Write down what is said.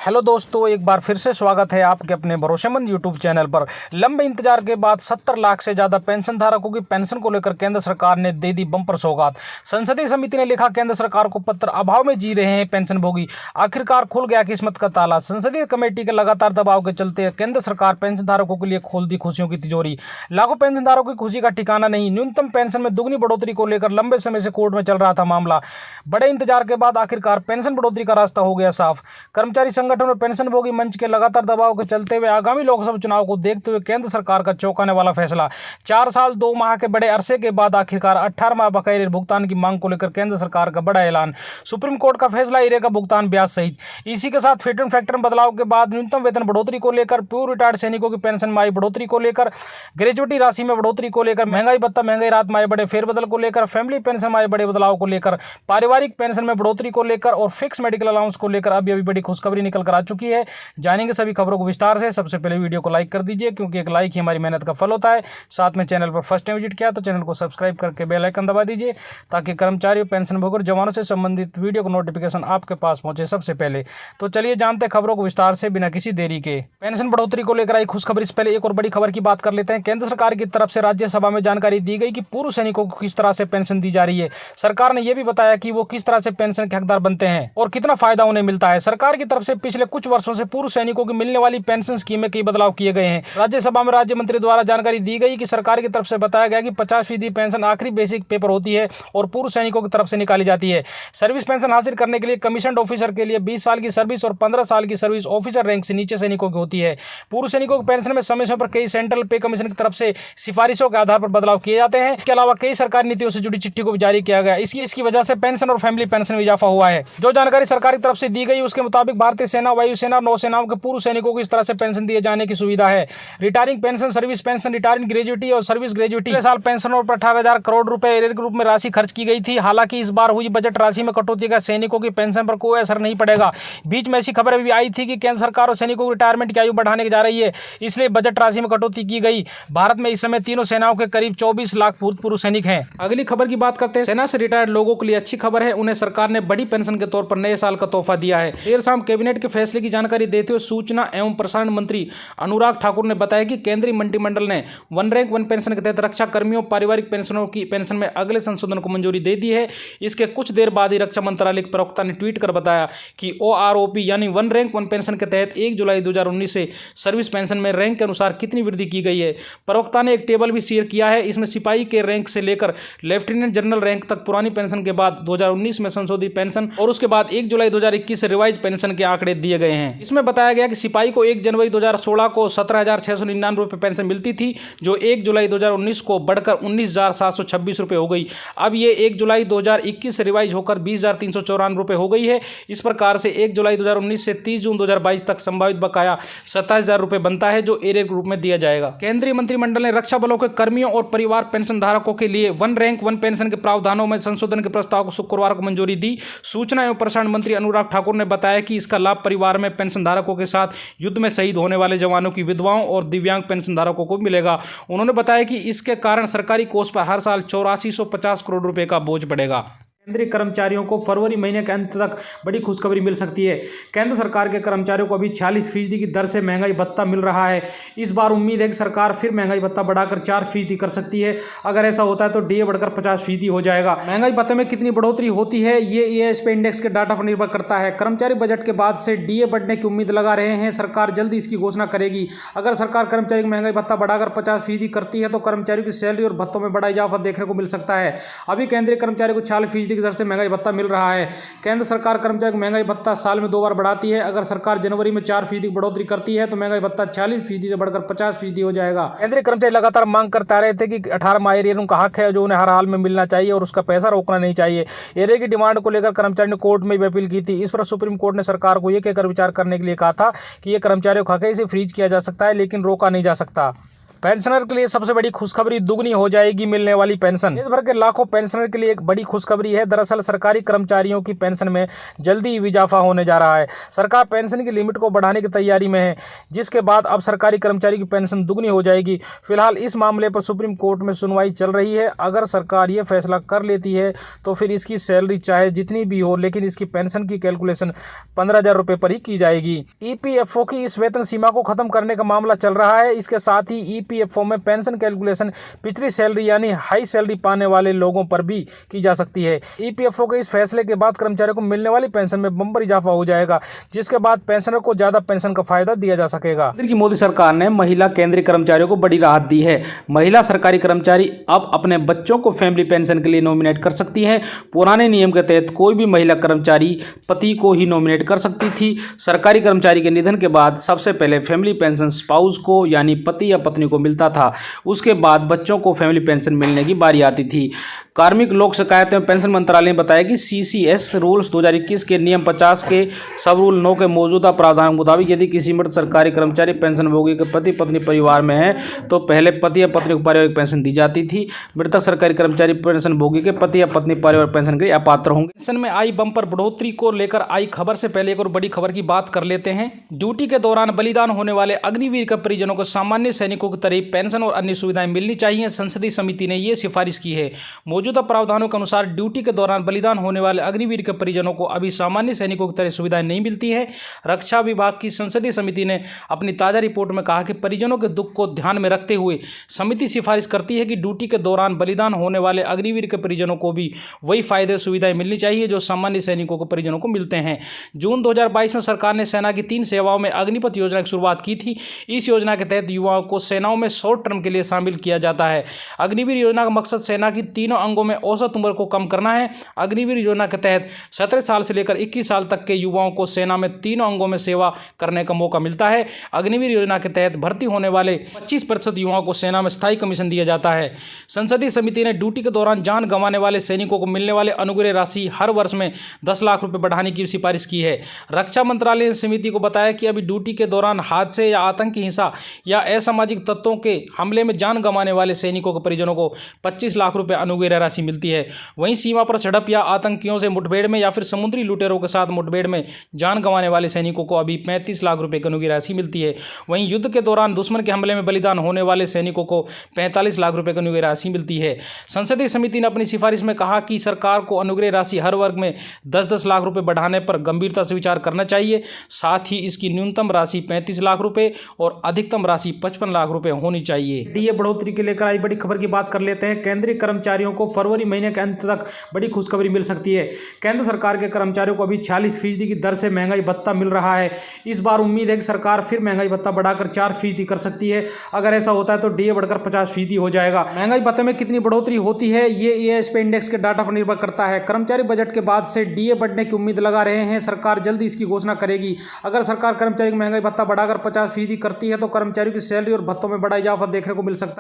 Hello दोस्तों, एक बार फिर से स्वागत है आपके अपने भरोसेमंद यूट्यूब चैनल पर। लंबे इंतजार के बाद 70 लाख से ज्यादा पेंशन धारकों की पेंशन को लेकर केंद्र सरकार ने दे दी बम्पर सौगात। संसदीय समिति ने लिखा केंद्र सरकार को पत्र, अभाव में जी रहे हैं पेंशनभोगी। आखिरकार खुल गया किस्मत का ताला। संसदीय कमेटी के लगातार दबाव के चलते केंद्र सरकार पेंशन धारकों के लिए खोल दी खुशियों की तिजोरी। लाखों पेंशन धारकों की खुशी का ठिकाना नहीं। न्यूनतम पेंशन में दुगनी बढ़ोतरी को लेकर लंबे समय से कोर्ट में चल रहा था मामला। बड़े इंतजार के बाद आखिरकार पेंशन बढ़ोतरी का रास्ता हो गया साफ। कर्मचारी संगठन और पेंशनभोगी मंच के लगातार दबाव के चलते हुए आगामी लोकसभा चुनाव को देखते हुए केंद्र सरकार का चौंकाने वाला फैसला। 4 साल 2 माह के बड़े अरसे के बाद आखिरकार 18 माह बकाये भुगतान की मांग को लेकर केंद्र सरकार का बड़ा ऐलान। सुप्रीम कोर्ट का फैसला, एरिया का भुगतान ब्याज सहित। इसी के साथ फिट एंड फैक्टर में बदलाव के बाद न्यूनतम वेतन बढ़ोतरी को लेकर, पूर्व रिटायर्ड सैनिकों की पेंशन में आई बढ़ोतरी को लेकर, ग्रेजुएटी राशि में बढ़ोतरी को लेकर, महंगाई भत्ता महंगाई राहत में आए बड़े फेरबदल को लेकर, फैमिली पेंशन में आए बड़े बदलाव को लेकर, पारिवारिक पेंशन में बढ़ोतरी को लेकर और फिक्स मेडिकल अलाउंस को लेकर अभी बड़ी खुशखबरी निकल कर आ चुकी है। जानेंगे सभी खबरों को विस्तार से। सबसे पहले वीडियो को लाइक कर दीजिए, क्योंकि एक लाइक ही हमारी मेहनत का फल होता है। साथ में चैनल पर फर्स्ट टाइम विजिट किया तो चैनल को सब्सक्राइब करके बेल आइकन दबा दीजिए, ताकि कर्मचारियों, पेंशनभोगी और जवानों से संबंधित वीडियो का नोटिफिकेशन आपके पास पहुंचे सबसे पहले। तो चलिए जानते हैं खबरों को विस्तार से बिना किसी देरी के। पेंशन बढ़ोतरी को लेकर आई खुशखबरी से पहले एक और बड़ी खबर की बात कर लेते हैं। केंद्र सरकार की तरफ से राज्यसभा में जानकारी दी गई कि पूर्व सैनिकों को किस तरह से पेंशन दी जा रही है। सरकार ने यह भी बताया कि वो किस तरह से पेंशन के हकदार बनते हैं और कितना फायदा उन्हें मिलता है। सरकार की तरफ से पिछले कुछ वर्षों से पूर्व सैनिकों को मिलने वाली पेंशन स्कीम में कई बदलाव किए गए हैं। राज्यसभा में राज्य मंत्री द्वारा जानकारी दी गई कि सरकार की तरफ से बताया गया कि 50% पेंशन आखिरी बेसिक पेपर होती है और पूर्व सैनिकों की तरफ से निकाली जाती है। सर्विस पेंशन हासिल करने के लिए कमीशन्ड ऑफिसर के लिए 20 साल की सर्विस और 15 साल की सर्विस ऑफिसर रैंक से नीचे सैनिकों की होती है। पूर्व सैनिकों की पेंशन में समय समय पर कई सेंट्रल पे कमीशन की तरफ से सिफारिशों के आधार पर बदलाव किए जाते हैं। इसके अलावा कई सरकारी नीतियों से जुड़ी चिट्ठी को भी जारी किया गया। इसकी वजह से पेंशन और फैमिली पेंशन में इजाफा हुआ है। जो जानकारी सरकार की तरफ से दी गई उसके मुताबिक भारतीय सेना, वायुसेना और नौसेनाओं के पूर्व सैनिकों को इस तरह से पेंशन दिए जाने की सुविधा है। Retiring pension, service pension, retiring gratuity और सर्विस ग्रेजुएटी। पिछले साल पेंशनों पर 18,000 करोड़ रुपए एरियर के रूप में राशि खर्च की गई थी। हालांकि इस बार हुई बजट राशि में कटौती का सैनिकों की पेंशन पर कोई असर नहीं पड़ेगा। बीच में ऐसी खबर भी आई थी कि केंद्र सरकार और सैनिकों की रिटायरमेंट की आयु बढ़ाने जा रही है, इसलिए बजट राशि में कटौती की गई। भारत में इस समय तीनों सेनाओं के करीब 24 लाख भूतपूर्व सैनिक हैं। अगली खबर की बात करते हैं। सेना से रिटायर्ड लोगों के लिए अच्छी खबर है। उन्हें सरकार ने बड़ी पेंशन के तौर पर नए साल का तोहफा दिया है। देर शाम कैबिनेट के फैसले की जानकारी देते हुए सूचना एवं प्रसारण मंत्री अनुराग ठाकुर ने बताया कि केंद्रीय मंत्रिमंडल ने वन रैंक वन पेंशन के तहत रक्षा कर्मियों, पारिवारिक पेंशनरों की पेंशन में अगले संशोधन को मंजूरी दे दी है। इसके कुछ देर बाद ही रक्षा मंत्रालय के प्रवक्ता ने ट्वीट कर बताया कि OROP यानी वन रैंक वन पेंशन के तहत 1 जुलाई 2019 से सर्विस पेंशन में रैंक के अनुसार कितनी वृद्धि की गई है। प्रवक्ता ने एक टेबल भी शेयर किया है। इसमें सिपाही के रैंक से लेकर लेफ्टिनेंट जनरल रैंक तक पुरानी पेंशन के बाद 2019 में संशोधित पेंशन और उसके बाद 1 जुलाई 2021 से रिवाइज पेंशन के आंकड़े दिए गए हैं। इसमें बताया गया कि सिपाही को 1 जनवरी 2016 को 17,699 रुपये पेंशन मिलती थी, जो 1 जुलाई 2019 को बढ़कर 19,726 रुपये हो गई। अब ये 1 जुलाई 2021 से रिवाइज होकर 20,394 रुपये हो गई है। इस प्रकार से 1 जुलाई 2019 से 30 जून 2022 तक संभावित बकाया 27,000 रुपये बनता है, जो एरियर के रूप में दिया जाएगा। केंद्रीय मंत्रिमंडल ने रक्षा बलों के कर्मियों और परिवार पेंशन धारकों के लिए वन रैंक वन पेंशन के प्रावधानों में संशोधन के प्रस्ताव को शुक्रवार को मंजूरी दी। सूचना एवं प्रसारण मंत्री अनुराग ठाकुर ने बताया कि इसका लाभ परिवार में पेंशन धारकों के साथ युद्ध में शहीद होने वाले जवानों की विधवाओं और दिव्यांग पेंशन धारकों को मिलेगा। उन्होंने बताया कि इसके कारण सरकारी कोष पर हर साल 8450 करोड़ रुपए का बोझ पड़ेगा। केंद्रीय कर्मचारियों को फरवरी महीने के अंत तक बड़ी खुशखबरी मिल सकती है। केंद्र सरकार के कर्मचारियों को अभी 46% की दर से महंगाई भत्ता मिल रहा है। इस बार उम्मीद है कि सरकार फिर महंगाई भत्ता बढ़ाकर 4% कर सकती है। अगर ऐसा होता है तो डीए बढ़कर 50% हो जाएगा। महंगाई भत्ते में कितनी बढ़ोतरी होती है, ये ASP इंडेक्स के डाटा पर निर्भर करता है। कर्मचारी बजट के बाद से डीए बढ़ने की उम्मीद लगा रहे हैं। सरकार जल्दी इसकी घोषणा करेगी। अगर सरकार कर्मचारी की महंगाई भत्ता बढ़ाकर 50% करती है तो कर्मचारियों की सैलरी और भत्तों में बड़ा इजाफा देखने को मिल सकता है। अभी केंद्रीय कर्मचारी को 46% की दर से महंगाई भत्ता मिल रहा है। केंद्र सरकार कर्मचारी को महंगाई भत्ता साल में 2 बार बढ़ाती है। अगर सरकार जनवरी में 4% की बढ़ोतरी करती है तो महंगाई भत्ता 40% से बढ़कर 50% हो जाएगा। केंद्रीय कर्मचारी लगातार मांग करते आ रहे थे कि 18 माह एरियर उनका हक है, जो उन्हें हर हाल में मिलना चाहिए और उसका पैसा रोकना नहीं चाहिए। एरियर की डिमांड को लेकर कर्मचारी ने कोर्ट में भी अपील की थी। इस पर सुप्रीम कोर्ट ने सरकार को यह कहकर विचार करने के लिए कहा था कि यह कर्मचारियों का हक है, इसे फ्रीज किया जा सकता है लेकिन रोका नहीं जा सकता। पेंशनर के लिए सबसे बड़ी खुशखबरी, दुगनी हो जाएगी मिलने वाली पेंशन। देश भर के लाखों पेंशनर के लिए एक बड़ी खुशखबरी है। दरअसल सरकारी कर्मचारियों की पेंशन में जल्दी इजाफा होने जा रहा है। सरकार पेंशन की लिमिट को बढ़ाने की तैयारी में है, जिसके बाद अब सरकारी कर्मचारी की पेंशन दुगनी हो जाएगी। फिलहाल इस मामले पर सुप्रीम कोर्ट में सुनवाई चल रही है। अगर सरकार ये फैसला कर लेती है तो फिर इसकी सैलरी चाहे जितनी भी हो, लेकिन इसकी पेंशन की कैलकुलेशन 15,000 रुपये पर ही की जाएगी। ईपीएफओ की इस वेतन सीमा को खत्म करने का मामला चल रहा है। इसके साथ ही ईपीएफओ में पेंशन कैलकुलेशन पिछली सैलरी यानी हाई सैलरी पाने वाले लोगों पर भी की जा सकती है। ईपीएफओ के इस फैसले के बाद कर्मचारियों को मिलने वाली पेंशन में बम्पर इजाफा हो जाएगा, जिसके बाद पेंशनर को ज्यादा पेंशन का फायदा दिया जा सकेगा। मोदी सरकार ने महिला केंद्रीय कर्मचारियों को बड़ी राहत दी है। महिला सरकारी कर्मचारी अब अपने बच्चों को फैमिली पेंशन के लिए नॉमिनेट कर सकती हैं। पुराने नियम के तहत कोई भी महिला कर्मचारी पति को ही नॉमिनेट कर सकती थी। सरकारी कर्मचारी के निधन के बाद सबसे पहले फैमिली पेंशन स्पाउस को यानी पति या पत्नी को मिलता था। उसके बाद बच्चों को फैमिली पेंशन मिलने की बारी आती थी। कार्मिक लोक शिकायत एवं पेंशन मंत्रालय ने बताया कि सीसीएस रूल्स 2021 के नियम 50 के सब रूल 9 के मौजूदा प्रावधान के मुताबिक यदि किसी मृत सरकारी कर्मचारी पेंशनभोगी के पति पत्नी परिवार में है तो पहले पति या पत्नी को पारिवारिक पेंशन दी जाती थी। मृतक सरकारी कर्मचारी पेंशनभोगी के पति या पत्नी पारिवारिक पेंशन के लिए अपात्र होंगे। पेंशन में आई बम्पर बढ़ोतरी को लेकर आई खबर से पहले एक और बड़ी खबर की बात कर लेते हैं। ड्यूटी के दौरान बलिदान होने वाले अग्निवीर के परिजनों को सामान्य सैनिकों की तरह पेंशन और अन्य सुविधाएं मिलनी चाहिए। संसदीय समिति ने यह सिफारिश की है। मौजूदा प्रावधानों के अनुसार ड्यूटी के दौरान बलिदान होने वाले अग्निवीर के परिजनों को अभी सामान्य सैनिकों की तरह सुविधाएं नहीं मिलती है। रक्षा विभाग की संसदीय समिति ने अपनी ताजा रिपोर्ट में कहा कि परिजनों के दुख को ध्यान में रखते हुए समिति सिफारिश करती है कि ड्यूटी के दौरान बलिदान होने वाले अग्निवीर के परिजनों को भी वही फायदे सुविधाएं मिलनी चाहिए जो सामान्य सैनिकों के परिजनों को मिलते हैं। जून 2022 में सरकार ने सेना की 3 सेवाओं में अग्निपथ योजना की शुरुआत की थी। इस योजना के तहत युवाओं को सेनाओं में शॉर्ट टर्म के लिए शामिल किया जाता है। अग्निवीर योजना का मकसद सेना की तीनों अंगों में औसत उम्र को कम करना है। अग्निवीर योजना के तहत 17 साल से लेकर 21 साल तक के युवाओं को सेना में तीनों अंगों में सेवा करने का मौका मिलता है। अग्निवीर योजना के तहत भर्ती होने वाले 25% युवाओं को सेना में स्थायी कमीशन दिया जाता है। संसदीय समिति ने ड्यूटी के दौरान जान गंवाने वाले सैनिकों को मिलने वाले अनुग्रह राशि हर वर्ष में 10 लाख रुपए बढ़ाने की सिफारिश की है। रक्षा मंत्रालय ने समिति को बताया कि अभी ड्यूटी के दौरान हादसे या आतंकी हिंसा या असामाजिक तत्वों के हमले में जान गंवाने वाले सैनिकों के परिजनों को 25 लाख रुपए अनुग्रह राशि मिलती है। वहीं सीमा पर झड़प या आतंकियों से मुठभेड़ में या फिर समुद्री लुटेरों के साथ मुठभेड़ में जान गंवाने वाले सैनिकों को अभी 35 लाख रुपए की अनुग्रह राशि मिलती है। वहीं युद्ध के दौरान दुश्मन के हमले में बलिदान होने वाले सैनिकों को 45 लाख रुपए की अनुग्रह राशि मिलती है। संसदीय समिति ने अपनी सिफारिश में कहा कि सरकार को अनुग्रह राशि हर वर्ग में 10-10 लाख रुपए बढ़ाने पर गंभीरता से विचार करना चाहिए। साथ ही इसकी न्यूनतम राशि 35 लाख रुपए और अधिकतम राशि 55 लाख रुपए होनी चाहिए। डीए बढ़ोतरी के लेकर आई बड़ी खबर की बात कर लेते हैं। केंद्रीय कर्मचारियों को फरवरी महीने के अंत तक बड़ी खुशखबरी मिल सकती है। केंद्र सरकार के कर्मचारियों को अभी 46% की दर से महंगाई भत्ता मिल रहा है। इस बार उम्मीद है कि सरकार फिर महंगाई भत्ता बढ़ाकर 4% कर सकती है। अगर ऐसा होता है तो डीए बढ़कर 50% हो जाएगा। महंगाई भत्ते में कितनी बढ़ोतरी होती है ये एएसपी इंडेक्स के डाटा पर निर्भर करता है। कर्मचारी बजट के बाद से डीए बढ़ने की उम्मीद लगा रहे हैं। सरकार जल्दी इसकी घोषणा करेगी। अगर सरकार कर्मचारी की महंगाई भत्ता बढ़ाकर 50% करती है तो कर्मचारियों की सैलरी और भत्तों में बड़ा इजाफा देखने को मिल सकता है।